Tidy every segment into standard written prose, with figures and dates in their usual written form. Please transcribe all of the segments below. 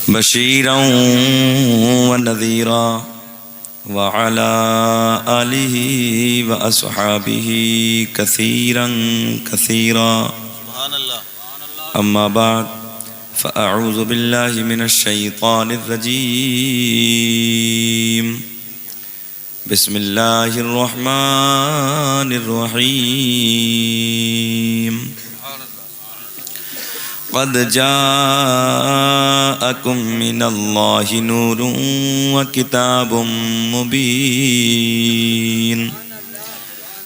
بشيرا ونذيرا وعلى آله وأصحابه كثيرا كثيرا. أما بعد فأعوذ بالله من الشيطان الرجيم. بسم الله الرحمن الرحيم. قد جاءكم من الله نور وكتاب مبين.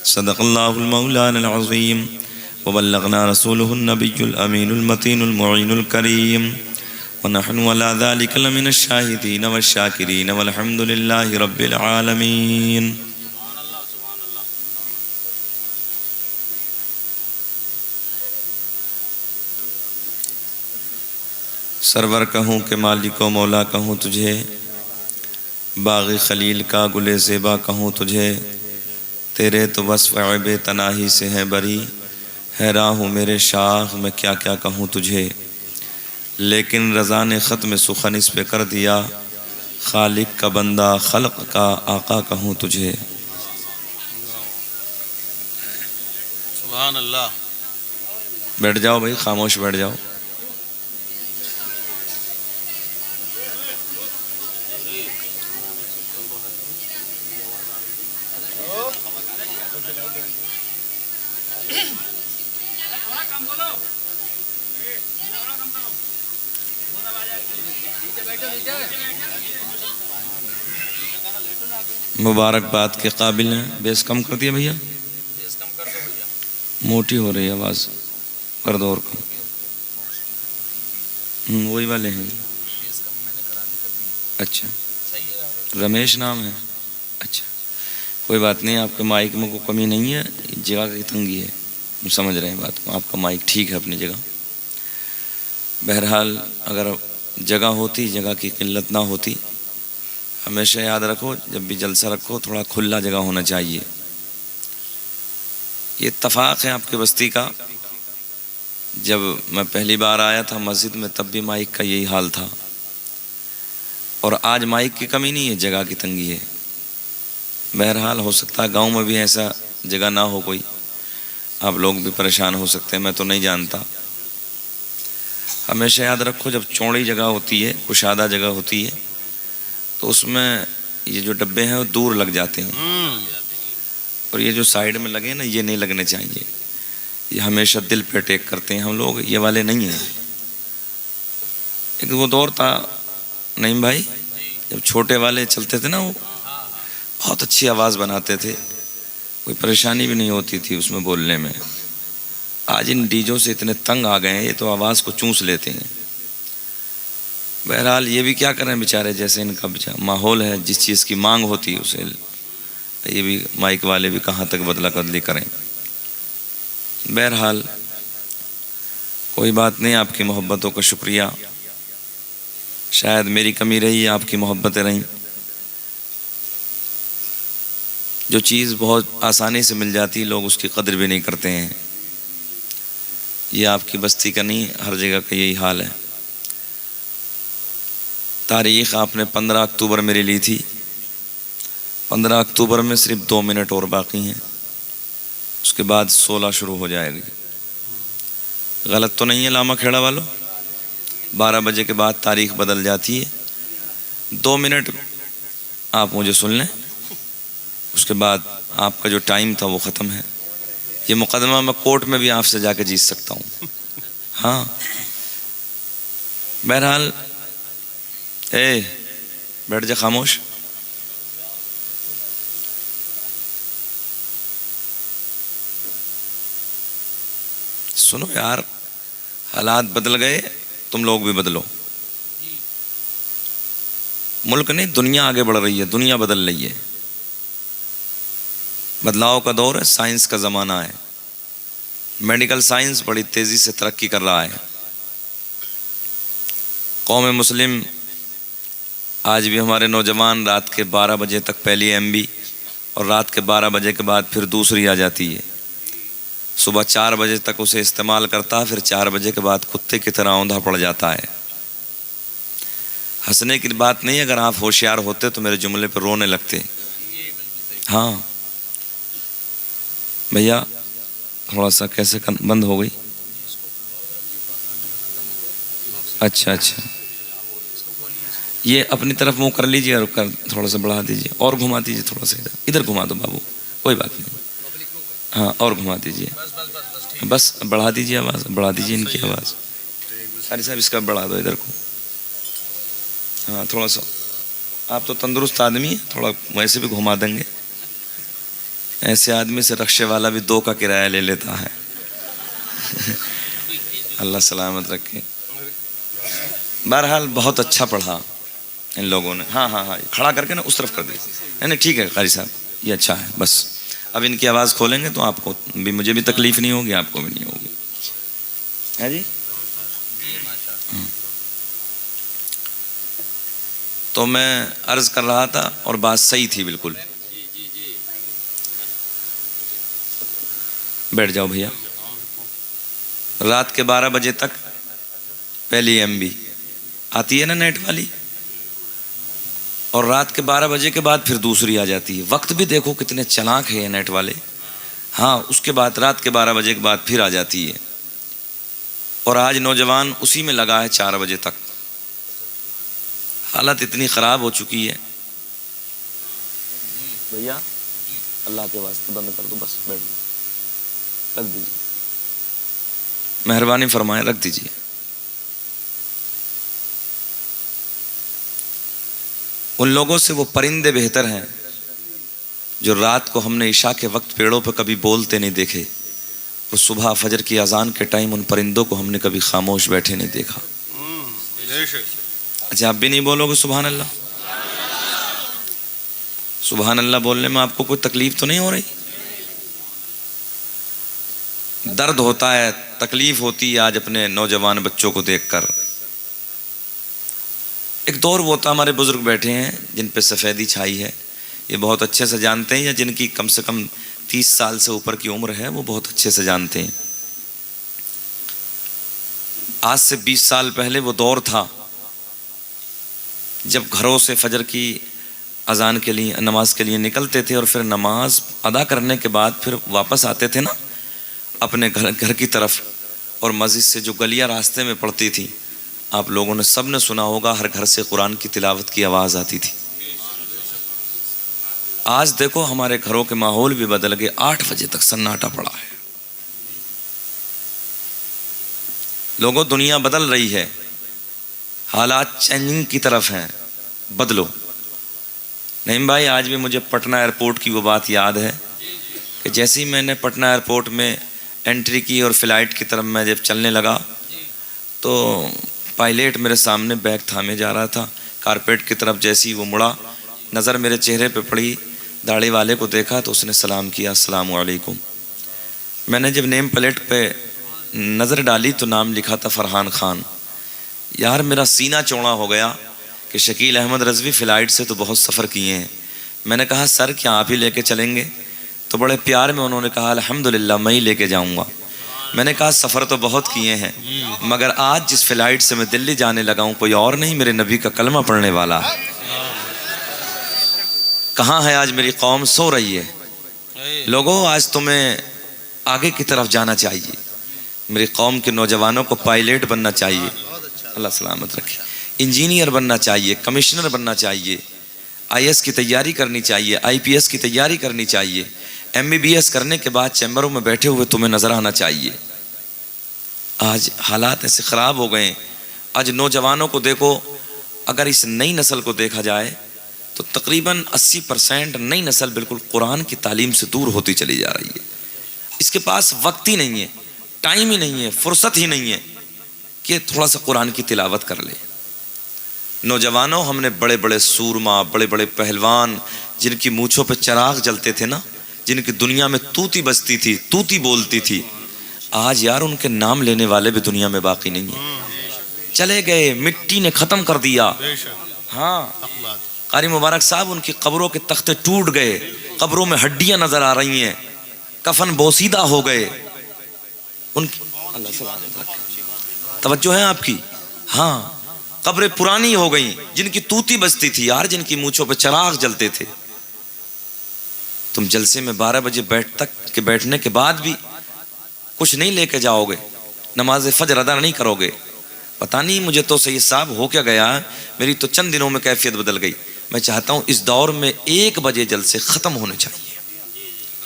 صدق الله المولانا العظيم وبلغنا رسوله النبي الأمين المتين المعين الكريم ونحن على ذلك لمن الشاهدين والشاكرين والحمد لله رب العالمين. سرور کہوں کہ مالک و مولا کہوں تجھے، باغ خلیل کا گل زیبا کہوں تجھے، تیرے تو وصف عیب تناہی سے ہے بری، حیراں ہوں میرے شاخ میں کیا کیا کہوں تجھے، لیکن رضا نے ختم سخن اس پہ کر دیا، خالق کا بندہ خلق کا آقا کہوں تجھے. سبحان اللہ. بیٹھ جاؤ بھائی، خاموش بیٹھ جاؤ. مبارکباد کے قابل ہیں. بیس کم کر دیا بھیا، موٹی ہو رہی ہے آواز، کر دو اور کم. وہی والے ہیں. اچھا، رمیش نام ہے. اچھا کوئی بات نہیں، آپ کے مائک میں کوئی کمی نہیں ہے، جگہ کی تنگی ہے، ہم سمجھ رہے ہیں بات کو. آپ کا مائک ٹھیک ہے اپنی جگہ. بہرحال اگر جگہ ہوتی، جگہ کی قلت نہ ہوتی، ہمیشہ یاد رکھو جب بھی جلسہ رکھو تھوڑا کھلا جگہ ہونا چاہیے. یہ اتفاق ہے آپ کے بستی کا. جب میں پہلی بار آیا تھا مسجد میں تب بھی مائک کا یہی حال تھا، اور آج مائک کی کمی نہیں ہے، جگہ کی تنگی ہے. بہرحال ہو سکتا ہے گاؤں میں بھی ایسا جگہ نہ ہو کوئی، آپ لوگ بھی پریشان ہو سکتے ہیں، میں تو نہیں جانتا. ہمیشہ یاد رکھو جب چوڑی جگہ ہوتی ہے، کشادہ جگہ ہوتی ہے، تو اس میں یہ جو ڈبے ہیں وہ دور لگ جاتے ہیں، اور یہ جو سائیڈ میں لگے نا یہ نہیں لگنے چاہیے. یہ ہمیشہ دل پہ اٹیک کرتے ہیں. ہم لوگ یہ والے نہیں ہیں. ایک وہ دور تھا نہیں بھائی، جب چھوٹے والے چلتے تھے نا، وہ بہت اچھی آواز بناتے تھے، کوئی پریشانی بھی نہیں ہوتی تھی اس میں بولنے میں. آج ان ڈیجوں سے اتنے تنگ آ گئے ہیں، یہ تو آواز کو چونس لیتے ہیں. بہرحال یہ بھی کیا کریں بیچارے، جیسے ان کا ماحول ہے، جس چیز کی مانگ ہوتی ہے اسے یہ بھی مائک والے بھی کہاں تک بدلہ بدلی کریں. بہرحال کوئی بات نہیں، آپ کی محبتوں کا شکریہ. شاید میری کمی رہی، آپ کی محبتیں رہیں. جو چیز بہت آسانی سے مل جاتی لوگ اس کی قدر بھی نہیں کرتے ہیں. یہ آپ کی بستی کا نہیں، ہر جگہ کا یہی حال ہے. تاریخ آپ نے 15 اکتوبر میری لی تھی. 15 اکتوبر میں صرف 2 منٹ اور باقی ہیں، اس کے بعد 16 شروع ہو جائے گی. غلط تو نہیں ہے لاما کھیڑا والوں؟ 12 بجے کے بعد تاریخ بدل جاتی ہے. 2 منٹ آپ مجھے سن لیں، اس کے بعد آپ کا جو ٹائم تھا وہ ختم ہے. یہ مقدمہ میں کورٹ میں بھی آپ سے جا کے جیت سکتا ہوں. ہاں بہرحال بیٹھ جا خاموش. سنو یار، حالات بدل گئے، تم لوگ بھی بدلو. ملک نہیں دنیا آگے بڑھ رہی ہے، دنیا بدل رہی ہے. بدلاؤ کا دور ہے، سائنس کا زمانہ ہے. میڈیکل سائنس بڑی تیزی سے ترقی کر رہا ہے. قوم مسلم آج بھی ہمارے نوجوان رات کے 12 بجے تک پہلی ایم بی اور رات کے 12 بجے کے بعد پھر دوسری آ جاتی ہے. صبح 4 بجے تک اسے استعمال کرتا ہے، پھر 4 بجے کے بعد کتے کی طرح اوندھا پڑ جاتا ہے. ہنسنے کی بات نہیں ہے، اگر آپ ہوشیار ہوتے تو میرے جملے پہ رونے لگتے. ہاں بھیا تھوڑا سا کیسے بند ہو گئی؟ اچھا اچھا، یہ اپنی طرف منہ کر لیجیے اور تھوڑا سا بڑھا دیجیے اور گھما دیجیے، تھوڑا سا ادھر گھما دو بابو، کوئی بات نہیں. ہاں اور گھما دیجیے، بس بڑھا دیجیے آواز، بڑھا دیجیے ان کی آواز. ساری صاحب اس کا بڑھا دو ادھر کو. ہاں تھوڑا سا، آپ تو تندرست آدمی ہیں، تھوڑا ویسے بھی گھما دیں گے. ایسے آدمی سے رکشے والا بھی 2 کا کرایہ لے لیتا ہے. اللہ سلامت رکھے. بہرحال بہت اچھا پڑھا ان لوگوں نے. ہاں ہاں ہاں کھڑا کر کے نا اس طرف کر دیا. نہیں ٹھیک ہے قاری صاحب، یہ اچھا ہے. بس اب ان کی آواز کھولیں گے تو آپ کو بھی، مجھے بھی تکلیف نہیں ہوگی، آپ کو بھی نہیں ہوگی. ہے جی. تو میں عرض کر رہا تھا اور بات صحیح تھی بالکل. بیٹھ جاؤ بھیا. رات کے 12 بجے تک پہلی MB آتی ہے نا نیٹ والی، اور رات کے 12 بجے کے بعد پھر دوسری آ جاتی ہے. وقت بھی دیکھو کتنے چلاک ہیں یہ نیٹ والے. ہاں اس کے بعد رات کے 12 بجے کے بعد پھر آ جاتی ہے. اور آج نوجوان اسی میں لگا ہے 4 بجے تک. حالت اتنی خراب ہو چکی ہے. بھیا اللہ کے واسطے بند کر دو، بس بیٹھ دو، رکھ دیجیے، مہربانی فرمائیں رکھ دیجیے. ان لوگوں سے وہ پرندے بہتر ہیں جو رات کو ہم نے عشاء کے وقت پیڑوں پہ کبھی بولتے نہیں دیکھے، اور صبح فجر کی اذان کے ٹائم ان پرندوں کو ہم نے کبھی خاموش بیٹھے نہیں دیکھا. اچھا آپ بھی نہیں بولو گے سبحان اللہ؟ سبحان اللہ بولنے میں آپ کو کوئی تکلیف تو نہیں ہو رہی؟ درد ہوتا ہے، تکلیف ہوتی ہے آج اپنے نوجوان بچوں کو دیکھ کر. ایک دور وہ تھا، ہمارے بزرگ بیٹھے ہیں جن پہ سفیدی چھائی ہے، یہ بہت اچھے سے جانتے ہیں، یا جن کی کم سے کم 30 سال سے اوپر کی عمر ہے وہ بہت اچھے سے جانتے ہیں. آج سے 20 سال پہلے وہ دور تھا جب گھروں سے فجر کی اذان کے لیے، نماز کے لیے نکلتے تھے، اور پھر نماز ادا کرنے کے بعد پھر واپس آتے تھے نا اپنے گھر کی طرف، اور مسجد سے جو گلیاں راستے میں پڑتی تھی، آپ لوگوں نے سب نے سنا ہوگا، ہر گھر سے قرآن کی تلاوت کی آواز آتی تھی. آج دیکھو ہمارے گھروں کے ماحول بھی بدل گئے، 8 بجے تک سناٹا پڑا ہے. لوگوں دنیا بدل رہی ہے، حالات چینجنگ کی طرف ہیں، بدلو. نہیں بھائی آج بھی مجھے پٹنہ ایئرپورٹ کی وہ بات یاد ہے کہ جیسے ہی میں نے پٹنہ ایئرپورٹ میں انٹری کی اور فلائٹ کی طرف میں جب چلنے لگا تو پائلٹ میرے سامنے بیگ تھامے جا رہا تھا، کارپیٹ کی طرف جیسے ہی وہ مڑا، نظر میرے چہرے پہ پڑی، داڑھی والے کو دیکھا تو اس نے سلام کیا، السلام علیکم. میں نے جب نیم پلیٹ پہ نظر ڈالی تو نام لکھا تھا فرحان خان. یار میرا سینہ چوڑا ہو گیا کہ شکیل احمد رضوی فلائٹ سے تو بہت سفر کیے ہیں. میں نے کہا سر کیا آپ ہی لے کے چلیں گے؟ تو بڑے پیار میں انہوں نے کہا الحمدللہ میں ہی لے کے جاؤں گا. میں نے کہا سفر تو بہت کیے ہیں مگر آج جس فلائٹ سے میں دلی جانے لگا ہوں کوئی اور نہیں، میرے نبی کا کلمہ پڑھنے والا ہے. کہاں ہے آج میری قوم؟ سو رہی ہے. لوگوں آج تمہیں آگے کی طرف جانا چاہیے، میری قوم کے نوجوانوں کو پائلٹ بننا چاہیے، اللہ سلامت رکھے، انجینئر بننا چاہیے، کمشنر بننا چاہیے، IAS کی تیاری کرنی چاہیے، IPS کی تیاری کرنی چاہیے، MBBS کرنے کے بعد چیمبروں میں بیٹھے ہوئے تمہیں نظر آنا چاہیے. آج حالات ایسے خراب ہو گئے. آج نوجوانوں کو دیکھو، اگر اس نئی نسل کو دیکھا جائے تو تقریباً 80% نئی نسل بالکل قرآن کی تعلیم سے دور ہوتی چلی جا رہی ہے. اس کے پاس وقت ہی نہیں ہے، ٹائم ہی نہیں ہے، فرصت ہی نہیں ہے کہ تھوڑا سا قرآن کی تلاوت کر لے. نوجوانوں ہم نے بڑے بڑے سورما، بڑے بڑے پہلوان جن کی مونچھوں پہ چراغ جلتے تھے نا، جن کی دنیا میں توتی بجتی تھی، توتی بولتی تھی، آج یار ان کے نام لینے والے بھی دنیا میں باقی نہیں ہیں، چلے گئے، مٹی نے ختم کر دیا. ہاں قاری مبارک صاحب ان کی قبروں کے تختے ٹوٹ گئے، قبروں میں ہڈیاں نظر آ رہی ہیں، کفن بوسیدہ ہو گئے. ان کی اللہ سلامت رکھے، توجہ ہے آپ کی؟ ہاں قبریں پرانی ہو گئیں، جن کی توتی بجتی تھی یار، جن کی مونچھوں پہ چراغ جلتے تھے. تم جلسے میں 12 بجے بیٹھنے کے بعد بھی کچھ نہیں لے کے جاؤ گے، نماز فجر ادا نہیں کرو گے. پتہ نہیں مجھے تو سید صاحب ہو کیا گیا، میری تو چند دنوں میں کیفیت بدل گئی. میں چاہتا ہوں اس دور میں 1 بجے جلسے ختم ہونے چاہیے،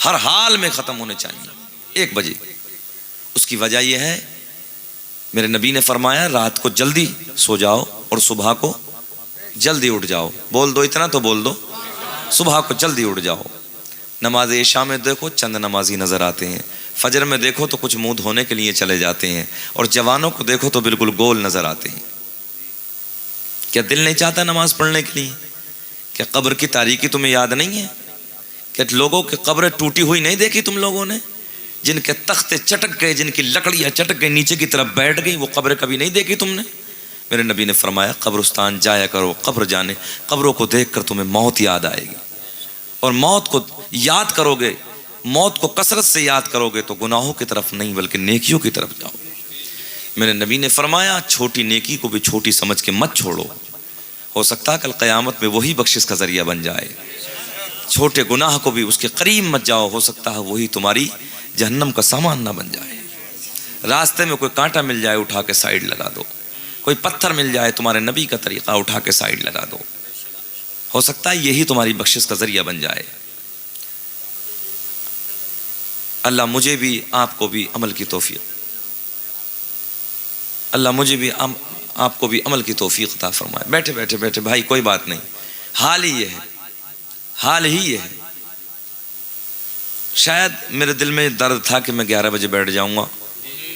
ہر حال میں ختم ہونے چاہیے 1 بجے. اس کی وجہ یہ ہے، میرے نبی نے فرمایا رات کو جلدی سو جاؤ اور صبح کو جلدی اٹھ جاؤ. بول دو اتنا تو بول دو، صبح کو جلدی اٹھ جاؤ. نماز عشاء میں دیکھو چند نمازی نظر آتے ہیں، فجر میں دیکھو تو کچھ منہ دھونے کے لیے چلے جاتے ہیں، اور جوانوں کو دیکھو تو بالکل گول نظر آتے ہیں. کیا دل نہیں چاہتا نماز پڑھنے کے لیے؟ کیا قبر کی تاریکی تمہیں یاد نہیں ہے؟ کیا لوگوں کی قبریں ٹوٹی ہوئی نہیں دیکھی تم لوگوں نے؟ جن کے تختے چٹک گئے، جن کی لکڑیاں چٹک گئی، نیچے کی طرف بیٹھ گئی، وہ قبریں کبھی نہیں دیکھی تم نے؟ میرے نبی نے فرمایا قبرستان جایا کرو، قبر جانے، قبروں کو دیکھ کر تمہیں موت یاد آئے گی، اور موت کو یاد کرو گے، موت کو کثرت سے یاد کرو گے تو گناہوں کی طرف نہیں بلکہ نیکیوں کی طرف جاؤ گے. میرے نبی نے فرمایا چھوٹی نیکی کو بھی چھوٹی سمجھ کے مت چھوڑو، ہو سکتا ہے کل قیامت میں وہی بخشش کا ذریعہ بن جائے. چھوٹے گناہ کو بھی اس کے قریب مت جاؤ، ہو سکتا ہے وہی تمہاری جہنم کا سامان نہ بن جائے. راستے میں کوئی کانٹا مل جائے اٹھا کے سائیڈ لگا دو، کوئی پتھر مل جائے تمہارے نبی کا طریقہ اٹھا کے سائیڈ لگا دو، ہو سکتا ہے یہی تمہاری بخشش کا ذریعہ بن جائے. اللہ مجھے بھی آپ کو بھی عمل کی توفیق، اللہ مجھے بھی آپ کو بھی عمل کی توفیق عطا فرمائے. بیٹھے بھائی کوئی بات نہیں، حال ہی یہ ہے، حال ہی یہ ہے. شاید میرے دل میں درد تھا کہ میں 11 بجے بیٹھ جاؤں گا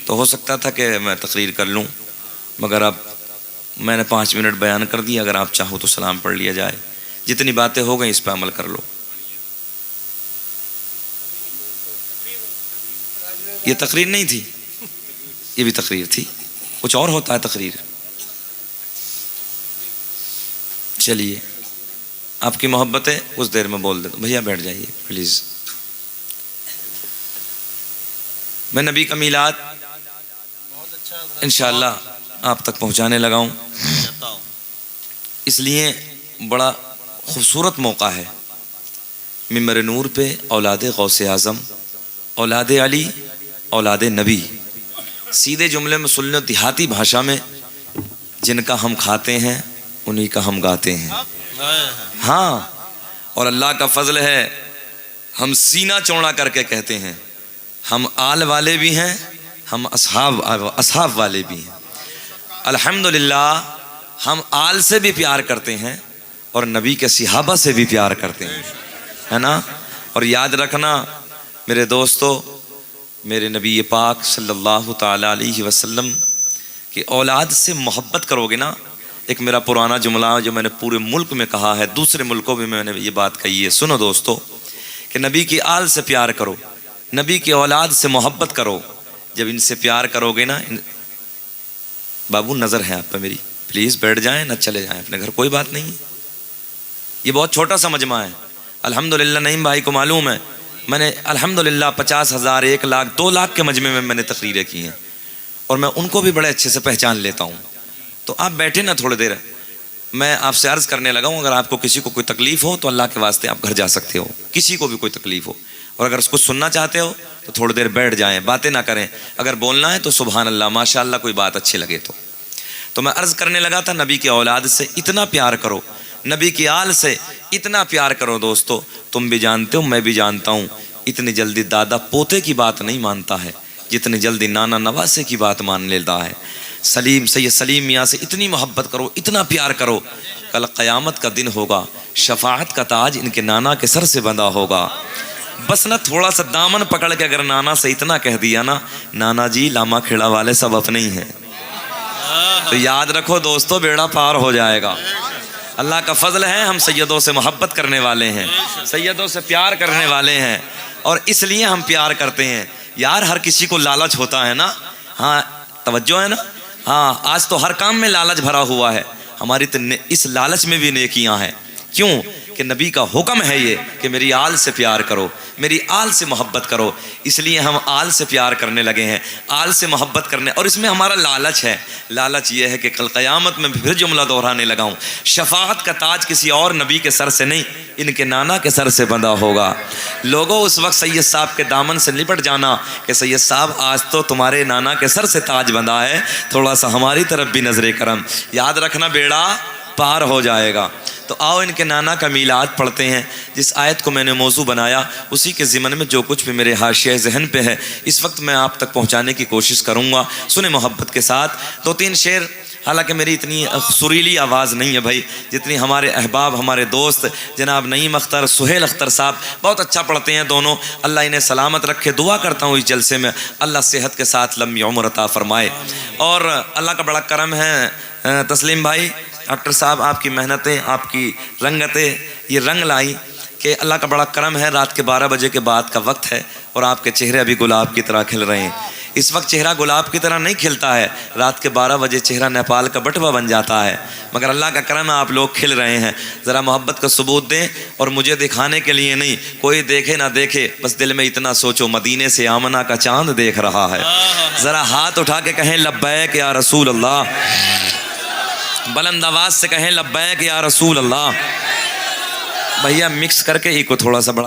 تو ہو سکتا تھا کہ میں تقریر کر لوں، مگر اب میں نے 5 منٹ بیان کر دیا. اگر آپ چاہو تو سلام پڑھ لیا جائے، جتنی باتیں ہو گئیں اس پہ عمل کر لو. یہ تقریر نہیں تھی، یہ بھی تقریر تھی، کچھ اور ہوتا ہے تقریر. چلیے آپ کی محبت ہے اس دیر میں بول دیتا ہوں. بھیا بیٹھ جائیے پلیز. میں نبی کا میلاد انشاءاللہ آپ تک پہنچانے لگا ہوں، اس لیے بڑا خوبصورت موقع ہے. ممبر نور پہ اولاد غوث اعظم، اولاد علی، اولاد نبی، سیدھے جملے میں سن لو، دیہاتی بھاشا میں جن کا ہم کھاتے ہیں انہی کا ہم گاتے ہیں. ہاں، اور اللہ کا فضل ہے ہم سینہ چوڑا کر کے کہتے ہیں ہم آل والے بھی ہیں، ہم اصحاب والے بھی ہیں. الحمدللہ ہم آل سے بھی پیار کرتے ہیں اور نبی کے صحابہ سے بھی پیار کرتے ہیں، ہے نا. اور یاد رکھنا میرے دوستو، میرے نبی پاک صلی اللہ تعالی علیہ وسلم کی اولاد سے محبت کرو گے نا. ایک میرا پرانا جملہ جو میں نے پورے ملک میں کہا ہے، دوسرے ملکوں میں میں نے یہ بات کہی ہے، سنو دوستو، کہ نبی کی آل سے پیار کرو، نبی کی اولاد سے محبت کرو. جب ان سے پیار کرو گے نا، بابو نظر ہے آپ پہ میری، پلیز بیٹھ جائیں نہ چلے جائیں اپنے گھر، کوئی بات نہیں ہے. یہ بہت چھوٹا سا مجمع ہے. الحمدللہ نعیم بھائی کو معلوم ہے میں نے الحمدللہ 50,000 1 لاکھ 2 لاکھ کے مجمع میں نے تقریریں کی ہیں، اور میں ان کو بھی بڑے اچھے سے پہچان لیتا ہوں. تو آپ بیٹھے نا تھوڑی دیر، میں آپ سے عرض کرنے لگا ہوں، اگر آپ کو کسی کو کوئی تکلیف ہو تو اللہ کے واسطے آپ گھر جا سکتے ہو. کسی کو بھی کوئی تکلیف ہو، اور اگر اس کو سننا چاہتے ہو تو تھوڑی دیر بیٹھ جائیں، باتیں نہ کریں. اگر بولنا ہے تو سبحان اللہ ماشاء اللہ کوئی بات اچھی لگے تو میں عرض کرنے لگا تھا نبی کی اولاد سے اتنا پیار کرو، نبی کی آل سے اتنا پیار کرو. دوستو تم بھی جانتے ہو، میں بھی جانتا ہوں، اتنی جلدی دادا پوتے کی بات نہیں مانتا ہے جتنی جلدی نانا نواسے کی بات مان لیتا ہے. سید سلیم میاں سے اتنی محبت کرو، اتنا پیار کرو، کل قیامت کا دن ہوگا، شفاعت کا تاج ان کے نانا کے سر سے بندھا ہوگا. بس نا تھوڑا سا دامن پکڑ کے اگر نانا سے اتنا کہہ دیا نا، نانا جی لاما کھیڑا والے سب اپنے ہی ہیں، تو یاد رکھو دوستو بیڑا پار ہو جائے گا. اللہ کا فضل ہے ہم سیدوں سے محبت کرنے والے ہیں، سیدوں سے پیار کرنے والے ہیں، اور اس لیے ہم پیار کرتے ہیں. یار ہر کسی کو لالچ ہوتا ہے نا، ہاں توجہ ہے نا، ہاں آج تو ہر کام میں لالچ بھرا ہوا ہے. ہماری تو اس لالچ میں بھی نیکیاں ہیں. کیوں کہ نبی کا حکم ہے یہ کہ میری آل سے پیار کرو، میری آل سے محبت کرو، اس لیے ہم آل سے پیار کرنے لگے ہیں، آل سے محبت کرنے. اور اس میں ہمارا لالچ ہے، لالچ یہ ہے کہ کل قیامت میں پھر جملہ دہرانے لگا ہوں، شفاعت کا تاج کسی اور نبی کے سر سے نہیں، ان کے نانا کے سر سے بندھا ہوگا. لوگوں اس وقت سید صاحب کے دامن سے لپٹ جانا کہ سید صاحب آج تو تمہارے نانا کے سر سے تاج بندھا ہے، تھوڑا سا ہماری طرف بھی نظر کرم. یاد رکھنا بیڑا پار ہو جائے گا. تو آؤ ان کے نانا کا میلاد پڑھتے ہیں. جس آیت کو میں نے موضوع بنایا اسی کے ضمن میں جو کچھ بھی میرے حاشیہ ذہن پہ ہے اس وقت میں آپ تک پہنچانے کی کوشش کروں گا. سنیں محبت کے ساتھ 2-3 شعر. حالانکہ میری اتنی سریلی آواز نہیں ہے بھائی جتنی ہمارے احباب، ہمارے دوست جناب نعیم اختر، سہیل اختر صاحب بہت اچھا پڑھتے ہیں دونوں. اللہ انہیں سلامت رکھے. دعا کرتا ہوں اس جلسے میں اللہ صحت کے ساتھ لمبی عمر عطا فرمائے. اور اللہ کا بڑا کرم ہے تسلیم بھائی، ڈاکٹر صاحب آپ کی محنتیں، آپ کی رنگتیں یہ رنگ لائی کہ اللہ کا بڑا کرم ہے. رات کے 12 بجے کے بعد کا وقت ہے اور آپ کے چہرے ابھی گلاب کی طرح کھل رہے ہیں. اس وقت چہرہ گلاب کی طرح نہیں کھلتا ہے، رات کے 12 بجے چہرہ نیپال کا بٹوا بن جاتا ہے. مگر اللہ کا کرم ہے آپ لوگ کھل رہے ہیں. ذرا محبت کا ثبوت دیں اور مجھے دکھانے کے لیے نہیں، کوئی دیکھے نہ دیکھے بس دل میں اتنا سوچو مدینے سے آمنہ کا چاند دیکھ رہا ہے. ذرا ہاتھ اٹھا کے کہیں لبیک یا رسول اللہ، بلند آواز سے کہیں لبیک یا رسول اللہ. بھیا مکس کر کے ہی کو تھوڑا سا بڑا